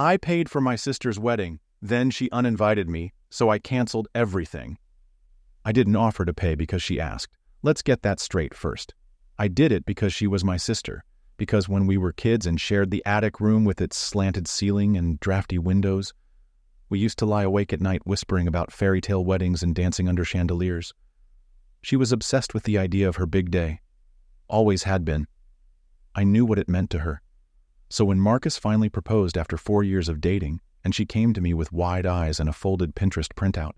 I paid for my sister's wedding, then she uninvited me, so I canceled everything. I didn't offer to pay because she asked. Let's get that straight first. I did it because she was my sister, because when we were kids and shared the attic room with its slanted ceiling and drafty windows, we used to lie awake at night whispering about fairy tale weddings and dancing under chandeliers. She was obsessed with the idea of her big day. Always had been. I knew what it meant to her. So when Marcus finally proposed after 4 years of dating, and she came to me with wide eyes and a folded Pinterest printout,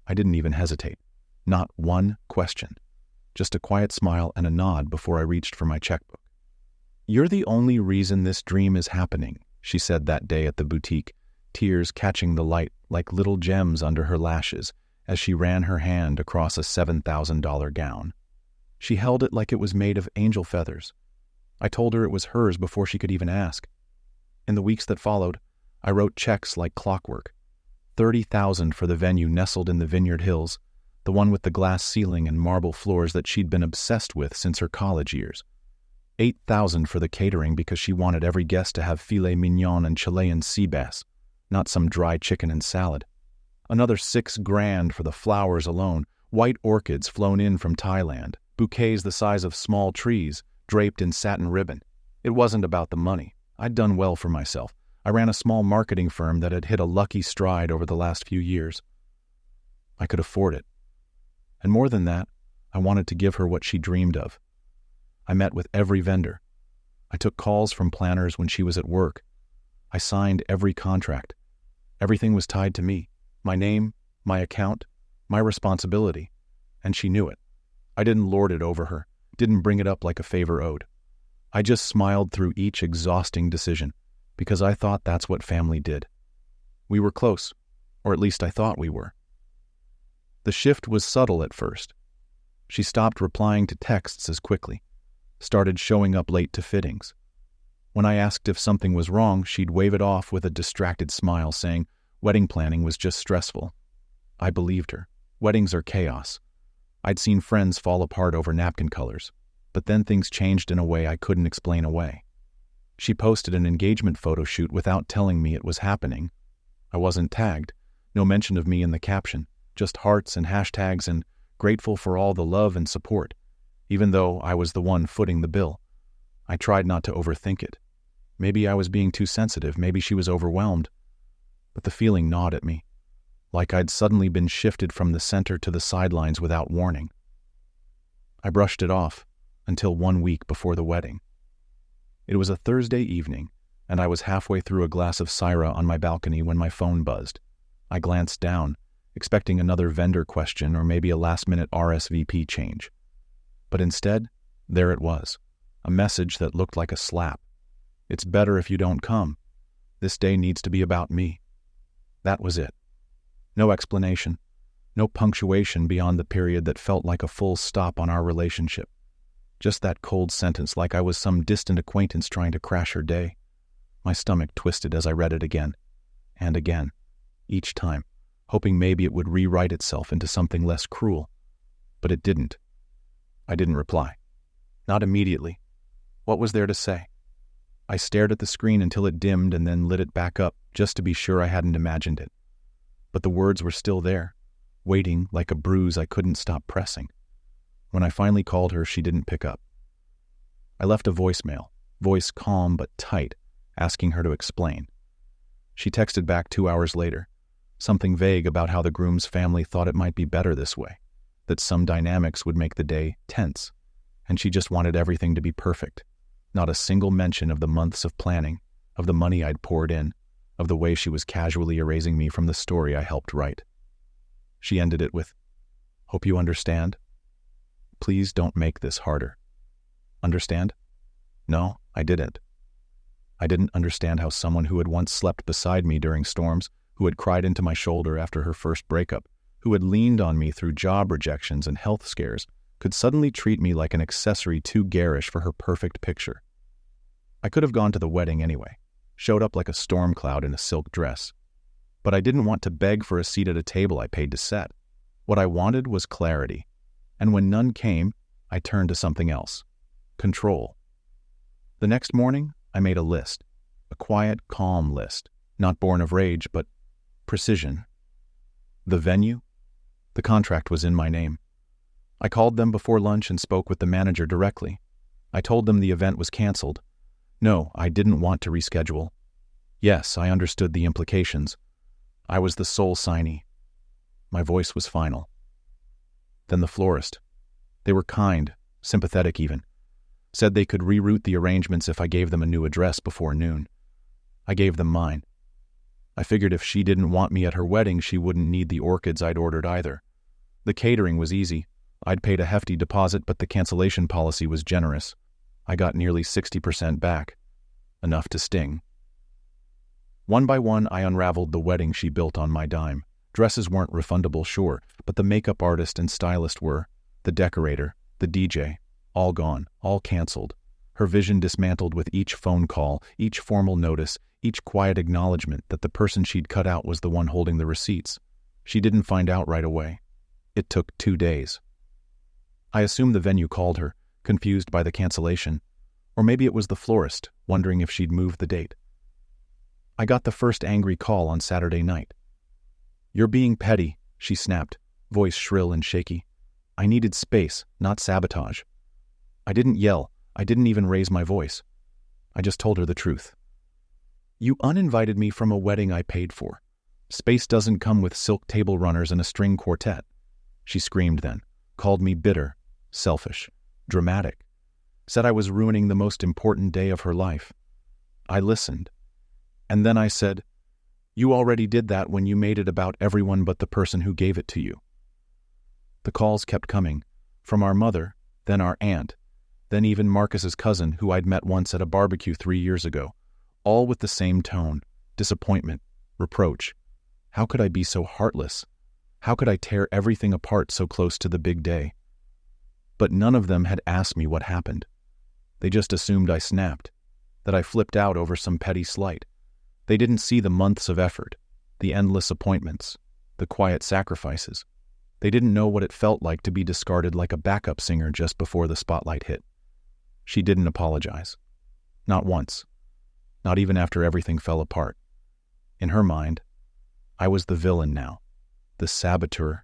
I didn't even hesitate. Not one question. Just a quiet smile and a nod before I reached for my checkbook. "You're the only reason this dream is happening," she said that day at the boutique, tears catching the light like little gems under her lashes as she ran her hand across a $7,000 gown. She held it like it was made of angel feathers. I told her it was hers before she could even ask. In the weeks that followed, I wrote checks like clockwork. $30,000 for the venue nestled in the Vineyard Hills, the one with the glass ceiling and marble floors that she'd been obsessed with since her college years. $8,000 for the catering because she wanted every guest to have filet mignon and Chilean sea bass, not some dry chicken and salad. Another $6,000 for the flowers alone, white orchids flown in from Thailand, bouquets the size of small trees, draped in satin ribbon. It wasn't about the money. I'd done well for myself. I ran a small marketing firm that had hit a lucky stride over the last few years. I could afford it. And more than that, I wanted to give her what she dreamed of. I met with every vendor. I took calls from planners when she was at work. I signed every contract. Everything was tied to me. My name, my account, my responsibility. And she knew it. I didn't lord it over her, didn't bring it up like a favor owed. I just smiled through each exhausting decision, because I thought that's what family did. We were close, or at least I thought we were. The shift was subtle at first. She stopped replying to texts as quickly, started showing up late to fittings. When I asked if something was wrong, she'd wave it off with a distracted smile, saying wedding planning was just stressful. I believed her. Weddings are chaos. I'd seen friends fall apart over napkin colors, but then things changed in a way I couldn't explain away. She posted an engagement photo shoot without telling me it was happening. I wasn't tagged, no mention of me in the caption, just hearts and hashtags and grateful for all the love and support, even though I was the one footing the bill. I tried not to overthink it. Maybe I was being too sensitive, maybe she was overwhelmed. But the feeling gnawed at me, like I'd suddenly been shifted from the center to the sidelines without warning. I brushed it off until 1 week before the wedding. It was a Thursday evening, and I was halfway through a glass of Syrah on my balcony when my phone buzzed. I glanced down, expecting another vendor question or maybe a last-minute RSVP change. But instead, there it was, a message that looked like a slap. "It's better if you don't come. This day needs to be about me." That was it. No explanation, no punctuation beyond the period that felt like a full stop on our relationship. Just that cold sentence, like I was some distant acquaintance trying to crash her day. My stomach twisted as I read it again, and again, each time, hoping maybe it would rewrite itself into something less cruel. But it didn't. I didn't reply. Not immediately. What was there to say? I stared at the screen until it dimmed and then lit it back up, just to be sure I hadn't imagined it. But the words were still there, waiting like a bruise I couldn't stop pressing. When I finally called her, she didn't pick up. I left a voicemail, voice calm but tight, asking her to explain. She texted back 2 hours later, something vague about how the groom's family thought it might be better this way, that some dynamics would make the day tense, and she just wanted everything to be perfect. Not a single mention of the months of planning, of the money I'd poured in, of the way she was casually erasing me from the story I helped write. She ended it with, "Hope you understand. Please don't make this harder." Understand? No, I didn't. I didn't understand how someone who had once slept beside me during storms, who had cried into my shoulder after her first breakup, who had leaned on me through job rejections and health scares, could suddenly treat me like an accessory too garish for her perfect picture. I could have gone to the wedding anyway, showed up like a storm cloud in a silk dress. But I didn't want to beg for a seat at a table I paid to set. What I wanted was clarity. And when none came, I turned to something else. Control. The next morning, I made a list. A quiet, calm list. Not born of rage, but precision. The venue? The contract was in my name. I called them before lunch and spoke with the manager directly. I told them the event was canceled. No, I didn't want to reschedule. Yes, I understood the implications. I was the sole signee. My voice was final. Then the florist. They were kind, sympathetic even. Said they could reroute the arrangements if I gave them a new address before noon. I gave them mine. I figured if she didn't want me at her wedding, she wouldn't need the orchids I'd ordered either. The catering was easy. I'd paid a hefty deposit, but the cancellation policy was generous. I got nearly 60% back. Enough to sting. One by one, I unraveled the wedding she built on my dime. Dresses weren't refundable, sure, but the makeup artist and stylist were. The decorator, the DJ, all gone, all canceled. Her vision dismantled with each phone call, each formal notice, each quiet acknowledgement that the person she'd cut out was the one holding the receipts. She didn't find out right away. It took 2 days. I assumed the venue called her, confused by the cancellation. Or maybe it was the florist, wondering if she'd moved the date. I got the first angry call on Saturday night. "You're being petty," she snapped, voice shrill and shaky. I needed space, not sabotage. I didn't yell. I didn't even raise my voice. I just told her the truth. "You uninvited me from a wedding I paid for. Space doesn't come with silk table runners and a string quartet." She screamed then, called me bitter, selfish, dramatic, said I was ruining the most important day of her life. I listened. And then I said, "You already did that when you made it about everyone but the person who gave it to you." The calls kept coming, from our mother, then our aunt, then even Marcus's cousin who I'd met once at a barbecue 3 years ago, all with the same tone, disappointment, reproach. How could I be so heartless? How could I tear everything apart so close to the big day? But none of them had asked me what happened. They just assumed I snapped, that I flipped out over some petty slight. They didn't see the months of effort, the endless appointments, the quiet sacrifices. They didn't know what it felt like to be discarded like a backup singer just before the spotlight hit. She didn't apologize. Not once. Not even after everything fell apart. In her mind, I was the villain now, the saboteur.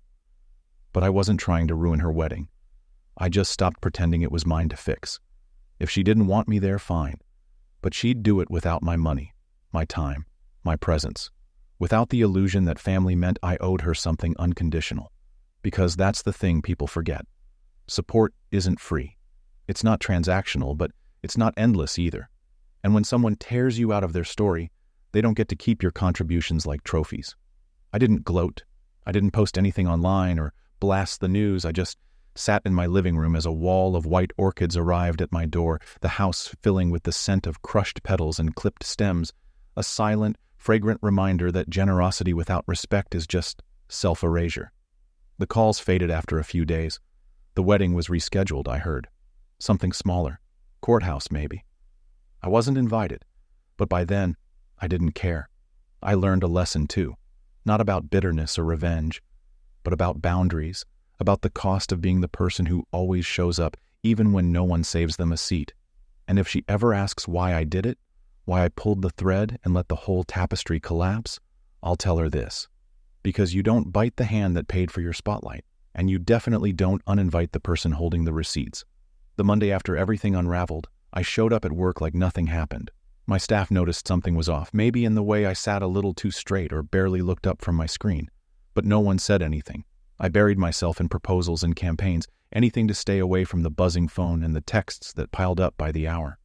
But I wasn't trying to ruin her wedding. I just stopped pretending it was mine to fix. If she didn't want me there, fine. But she'd do it without my money, my time, my presence, without the illusion that family meant I owed her something unconditional. Because that's the thing people forget. Support isn't free. It's not transactional, but it's not endless either. And when someone tears you out of their story, they don't get to keep your contributions like trophies. I didn't gloat. I didn't post anything online or blast the news. I just sat in my living room as a wall of white orchids arrived at my door, the house filling with the scent of crushed petals and clipped stems, a silent, fragrant reminder that generosity without respect is just self-erasure. The calls faded after a few days. The wedding was rescheduled, I heard. Something smaller. Courthouse, maybe. I wasn't invited, but by then, I didn't care. I learned a lesson too, not about bitterness or revenge, but about boundaries, about the cost of being the person who always shows up even when no one saves them a seat. And if she ever asks why I did it, why I pulled the thread and let the whole tapestry collapse, I'll tell her this. Because you don't bite the hand that paid for your spotlight, and you definitely don't uninvite the person holding the receipts. The Monday after everything unraveled, I showed up at work like nothing happened. My staff noticed something was off, maybe in the way I sat a little too straight or barely looked up from my screen. But no one said anything. I buried myself in proposals and campaigns, anything to stay away from the buzzing phone and the texts that piled up by the hour.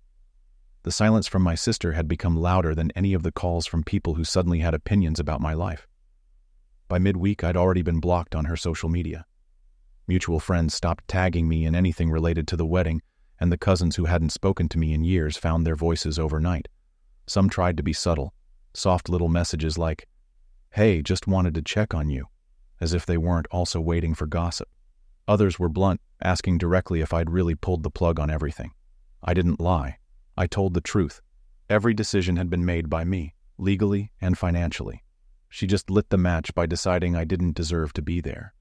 The silence from my sister had become louder than any of the calls from people who suddenly had opinions about my life. By midweek, I'd already been blocked on her social media. Mutual friends stopped tagging me in anything related to the wedding, and the cousins who hadn't spoken to me in years found their voices overnight. Some tried to be subtle, soft little messages like, "Hey, just wanted to check on you," as if they weren't also waiting for gossip. Others were blunt, asking directly if I'd really pulled the plug on everything. I didn't lie. I told the truth. Every decision had been made by me, legally and financially. She just lit the match by deciding I didn't deserve to be there.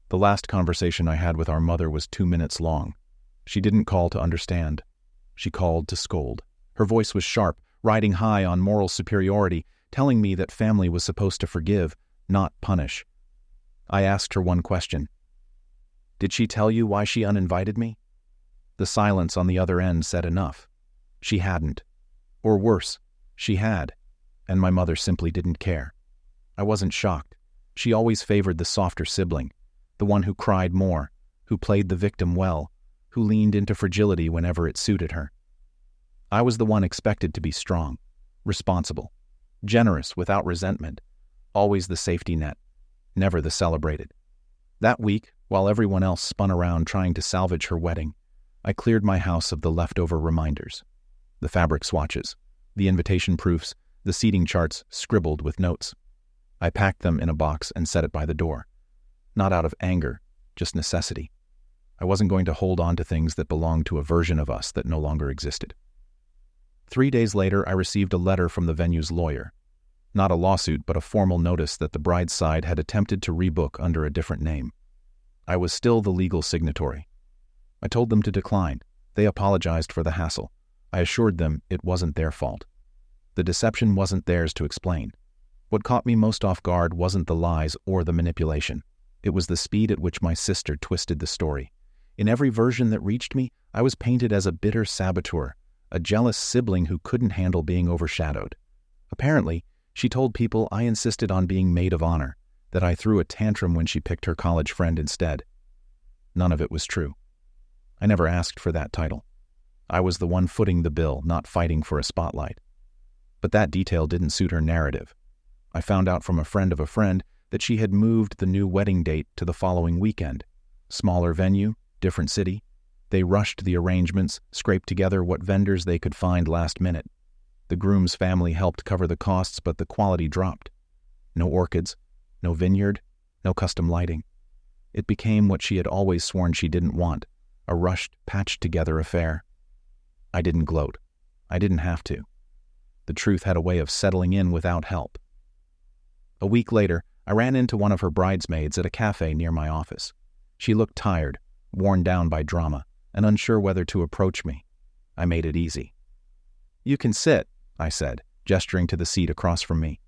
The last conversation I had with our mother was 2 minutes long. She didn't call to understand. She called to scold. Her voice was sharp, riding high on moral superiority, telling me that family was supposed to forgive, not punish. I asked her one question. Did she tell you why she uninvited me? The silence on the other end said enough. She hadn't. Or worse, she had, and my mother simply didn't care. I wasn't shocked. She always favored the softer sibling, the one who cried more, who played the victim well, who leaned into fragility whenever it suited her. I was the one expected to be strong, responsible, generous without resentment, always the safety net, never the celebrated. That week, while everyone else spun around trying to salvage her wedding, I cleared my house of the leftover reminders. The fabric swatches, the invitation proofs, the seating charts scribbled with notes. I packed them in a box and set it by the door. Not out of anger, just necessity. I wasn't going to hold on to things that belonged to a version of us that no longer existed. 3 days later, I received a letter from the venue's lawyer. Not a lawsuit, but a formal notice that the bride's side had attempted to rebook under a different name. I was still the legal signatory. I told them to decline. They apologized for the hassle. I assured them it wasn't their fault. The deception wasn't theirs to explain. What caught me most off guard wasn't the lies or the manipulation. It was the speed at which my sister twisted the story. In every version that reached me, I was painted as a bitter saboteur, a jealous sibling who couldn't handle being overshadowed. Apparently, she told people I insisted on being maid of honor, that I threw a tantrum when she picked her college friend instead. None of it was true. I never asked for that title. I was the one footing the bill, not fighting for a spotlight. But that detail didn't suit her narrative. I found out from a friend of a friend that she had moved the new wedding date to the following weekend. Smaller venue, different city. They rushed the arrangements, scraped together what vendors they could find last minute. The groom's family helped cover the costs, but the quality dropped. No orchids, no vineyard, no custom lighting. It became what she had always sworn she didn't want, a rushed, patched-together affair. I didn't gloat. I didn't have to. The truth had a way of settling in without help. A week later, I ran into one of her bridesmaids at a cafe near my office. She looked tired, worn down by drama, and unsure whether to approach me. I made it easy. "You can sit," I said, gesturing to the seat across from me.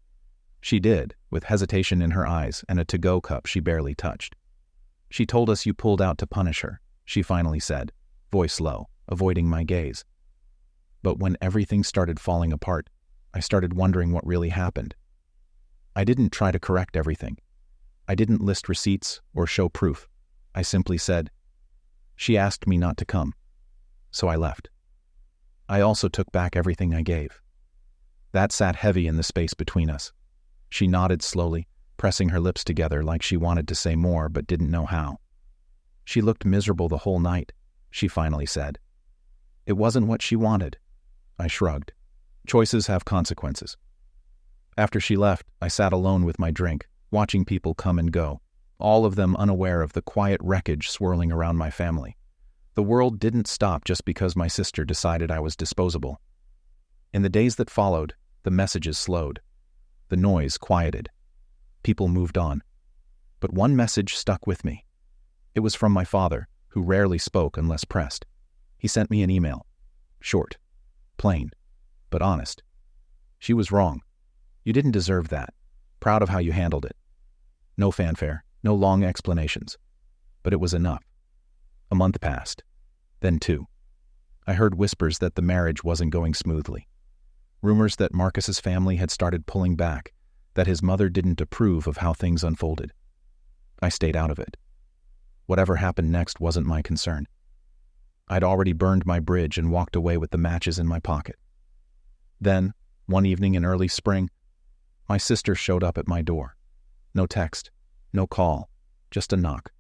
She did, with hesitation in her eyes and a to-go cup she barely touched. "She told us you pulled out to punish her," she finally said, voice low, avoiding my gaze. But when everything started falling apart, I started wondering what really happened. I didn't try to correct everything. I didn't list receipts or show proof. I simply said, "She asked me not to come." So I left. I also took back everything I gave. That sat heavy in the space between us. She nodded slowly, pressing her lips together like she wanted to say more but didn't know how. "She looked miserable the whole night," she finally said. "It wasn't what she wanted." I shrugged. Choices have consequences. After she left, I sat alone with my drink, watching people come and go, all of them unaware of the quiet wreckage swirling around my family. The world didn't stop just because my sister decided I was disposable. In the days that followed, the messages slowed. The noise quieted. People moved on. But one message stuck with me. It was from my father, who rarely spoke unless pressed. He sent me an email. Short, plain, but honest. "She was wrong. You didn't deserve that. Proud of how you handled it." No fanfare, no long explanations. But it was enough. A month passed. Then 2. I heard whispers that the marriage wasn't going smoothly. Rumors that Marcus's family had started pulling back, that his mother didn't approve of how things unfolded. I stayed out of it. Whatever happened next wasn't my concern. I'd already burned my bridge and walked away with the matches in my pocket. Then, one evening in early spring, my sister showed up at my door. No text, no call, just a knock.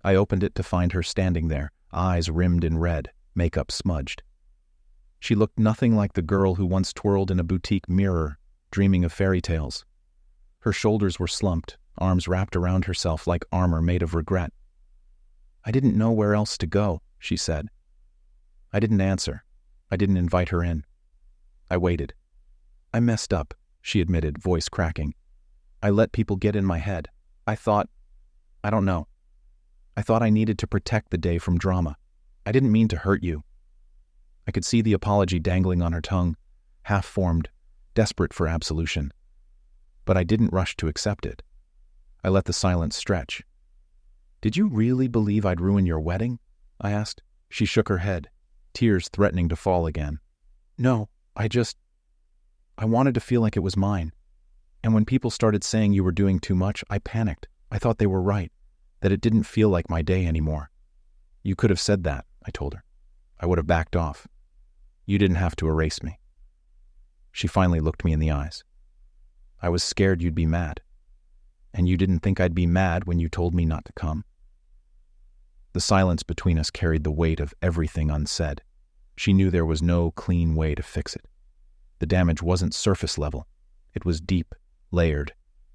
I opened it to find her standing there, eyes rimmed in red, makeup smudged. She looked nothing like the girl who once twirled in a boutique mirror, dreaming of fairy tales. Her shoulders were slumped, arms wrapped around herself like armor made of regret. "I didn't know where else to go," she said. I didn't answer. I didn't invite her in. I waited. "I messed up," she admitted, voice cracking. "I let people get in my head. I don't know. I thought I needed to protect the day from drama. I didn't mean to hurt you." I could see the apology dangling on her tongue, half-formed, desperate for absolution. But I didn't rush to accept it. I let the silence stretch. "Did you really believe I'd ruin your wedding?" I asked. She shook her head, tears threatening to fall again. "No, I wanted to feel like it was mine. And when people started saying you were doing too much, I panicked. I thought they were right, that it didn't feel like my day anymore." "You could have said that," I told her. "I would have backed off. You didn't have to erase me." She finally looked me in the eyes. "I was scared you'd be mad. And you didn't think I'd be mad when you told me not to come?" The silence between us carried the weight of everything unsaid. She knew there was no clean way to fix it. The damage wasn't surface level. It was deep, layered,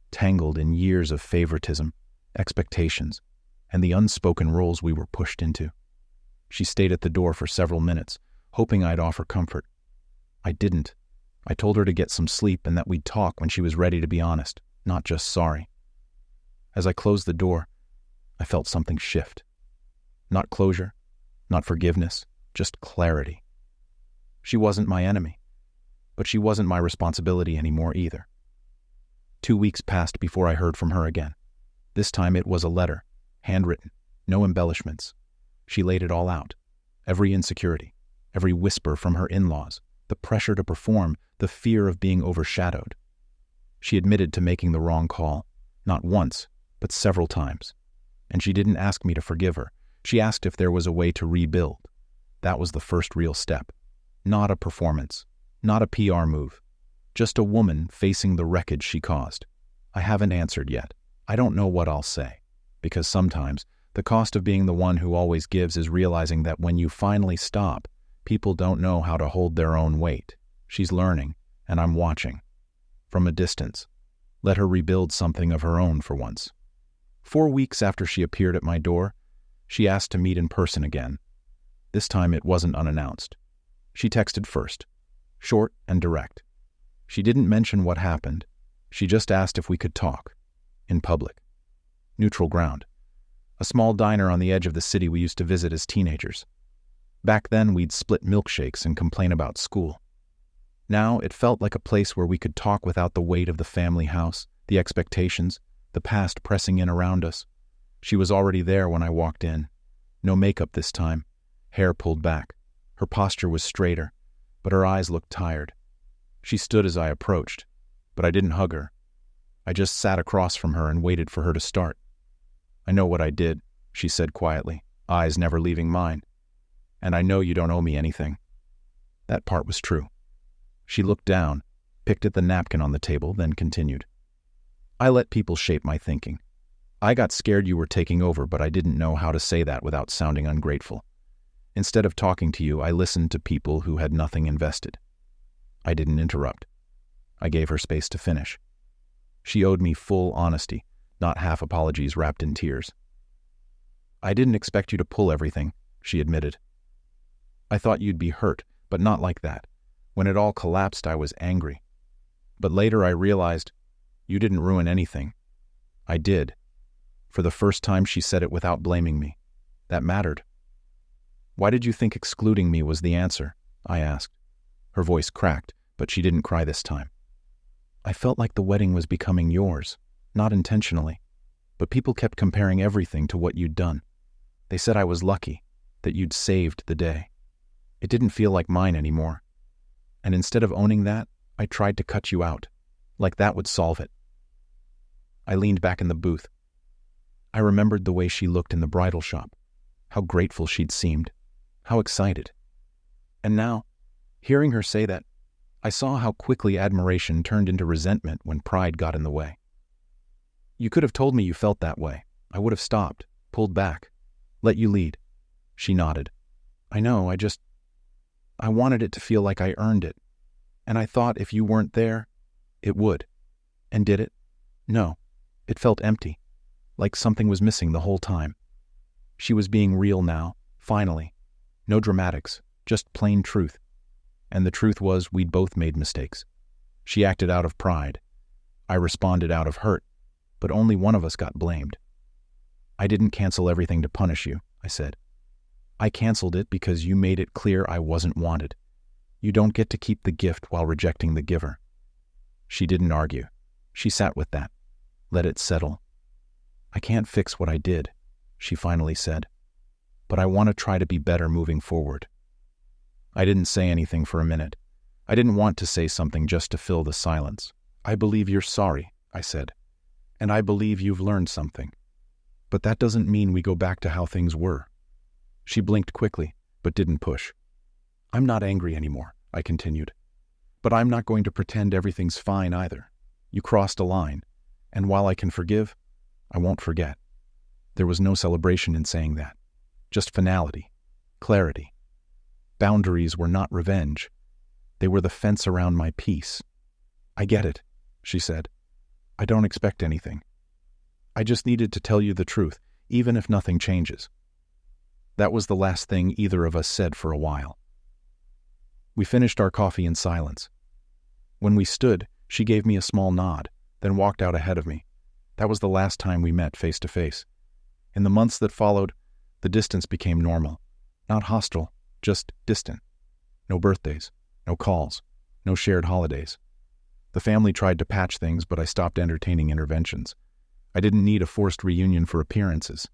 tangled in years of favoritism, expectations, and the unspoken roles we were pushed into. She stayed at the door for several minutes, hoping I'd offer comfort. I didn't. I told her to get some sleep and that we'd talk when she was ready to be honest, not just sorry. As I closed the door, I felt something shift. Not closure, not forgiveness, just clarity. She wasn't my enemy, but she wasn't my responsibility anymore either. 2 weeks passed before I heard from her again. This time it was a letter, handwritten, no embellishments. She laid it all out. Every insecurity, every whisper from her in-laws, the pressure to perform, the fear of being overshadowed. She admitted to making the wrong call, not once, but several times. And she didn't ask me to forgive her. She asked if there was a way to rebuild. That was the first real step. Not a performance, not a PR move, just a woman facing the wreckage she caused. I haven't answered yet. I don't know what I'll say, because sometimes the cost of being the one who always gives is realizing that when you finally stop, people don't know how to hold their own weight. She's learning, and I'm watching. From a distance. Let her rebuild something of her own for once. 4 weeks after she appeared at my door, she asked to meet in person again. This time it wasn't unannounced. She texted first, short and direct. She didn't mention what happened. She just asked if we could talk. In public. Neutral ground. A small diner on the edge of the city we used to visit as teenagers. Back then we'd split milkshakes and complain about school. Now it felt like a place where we could talk without the weight of the family house, the expectations, the past pressing in around us. She was already there when I walked in. No makeup this time. Hair pulled back. Her posture was straighter, but her eyes looked tired. She stood as I approached, but I didn't hug her. I just sat across from her and waited for her to start. "I know what I did," she said quietly, eyes never leaving mine. "And I know you don't owe me anything." That part was true. She looked down, picked at the napkin on the table, then continued. "I let people shape my thinking. I got scared you were taking over, but I didn't know how to say that without sounding ungrateful. Instead of talking to you, I listened to people who had nothing invested." I didn't interrupt. I gave her space to finish. She owed me full honesty, not half apologies wrapped in tears. "I didn't expect you to pull everything," she admitted. "I thought you'd be hurt, but not like that. When it all collapsed, I was angry. But later I realized you didn't ruin anything. I did." For the first time, she said it without blaming me. That mattered. "Why did you think excluding me was the answer?" I asked. Her voice cracked, but she didn't cry this time. "I felt like the wedding was becoming yours, not intentionally. But people kept comparing everything to what you'd done. They said I was lucky, that you'd saved the day. It didn't feel like mine anymore. And instead of owning that, I tried to cut you out, like that would solve it." I leaned back in the booth. I remembered the way she looked in the bridal shop, how grateful she'd seemed, how excited. And now, hearing her say that, I saw how quickly admiration turned into resentment when pride got in the way. "You could have told me you felt that way. I would have stopped, pulled back, let you lead." She nodded. "I know, I wanted it to feel like I earned it. And I thought if you weren't there, it would. And did it? No. It felt empty, like something was missing the whole time." She was being real now, finally. No dramatics, just plain truth. And the truth was we'd both made mistakes. She acted out of pride. I responded out of hurt, but only one of us got blamed. "I didn't cancel everything to punish you," I said. "I canceled it because you made it clear I wasn't wanted. You don't get to keep the gift while rejecting the giver. She didn't argue. She sat with that. Let it settle. I can't fix what I did, she finally said. But I want to try to be better moving forward. I didn't say anything for a minute. I didn't want to say something just to fill the silence. I believe you're sorry, I said. And I believe you've learned something. But that doesn't mean we go back to how things were. She blinked quickly, but didn't push. I'm not angry anymore, I continued. But I'm not going to pretend everything's fine either. You crossed a line, and while I can forgive, I won't forget. There was no celebration in saying that. Just finality, clarity. Boundaries were not revenge. They were the fence around my peace. I get it, she said. I don't expect anything. I just needed to tell you the truth, even if nothing changes. That was the last thing either of us said for a while. We finished our coffee in silence. When we stood, she gave me a small nod, then walked out ahead of me. That was the last time we met face to face. In the months that followed, the distance became normal. Not hostile, just distant. No birthdays, no calls, no shared holidays. The family tried to patch things, but I stopped entertaining interventions. I didn't need a forced reunion for appearances.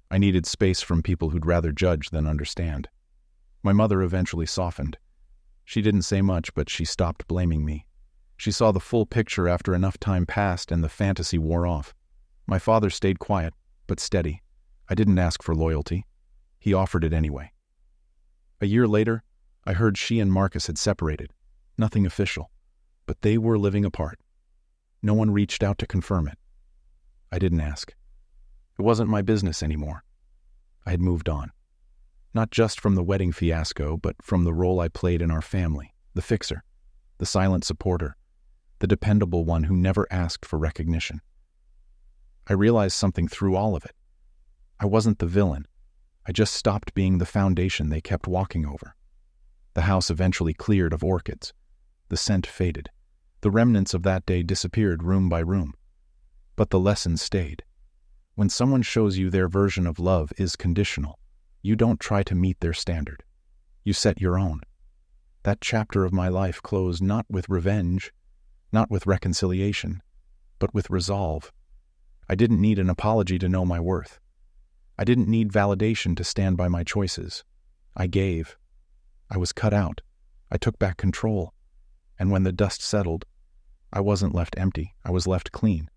I needed space from people who'd rather judge than understand. My mother eventually softened. She didn't say much, but she stopped blaming me. She saw the full picture after enough time passed and the fantasy wore off. My father stayed quiet, but steady. I didn't ask for loyalty. He offered it anyway. A year later, I heard she and Marcus had separated. Nothing official, but they were living apart. No one reached out to confirm it. I didn't ask. It wasn't my business anymore. I had moved on. Not just from the wedding fiasco, but from the role I played in our family, the fixer, the silent supporter, the dependable one who never asked for recognition. I realized something through all of it. I wasn't the villain. I just stopped being the foundation they kept walking over. The house eventually cleared of orchids. The scent faded. The remnants of that day disappeared room by room. But the lesson stayed. When someone shows you their version of love is conditional, you don't try to meet their standard. You set your own. That chapter of my life closed not with revenge, not with reconciliation, but with resolve. I didn't need an apology to know my worth. I didn't need validation to stand by my choices. I gave. I was cut out. I took back control. And when the dust settled, I wasn't left empty. I was left clean.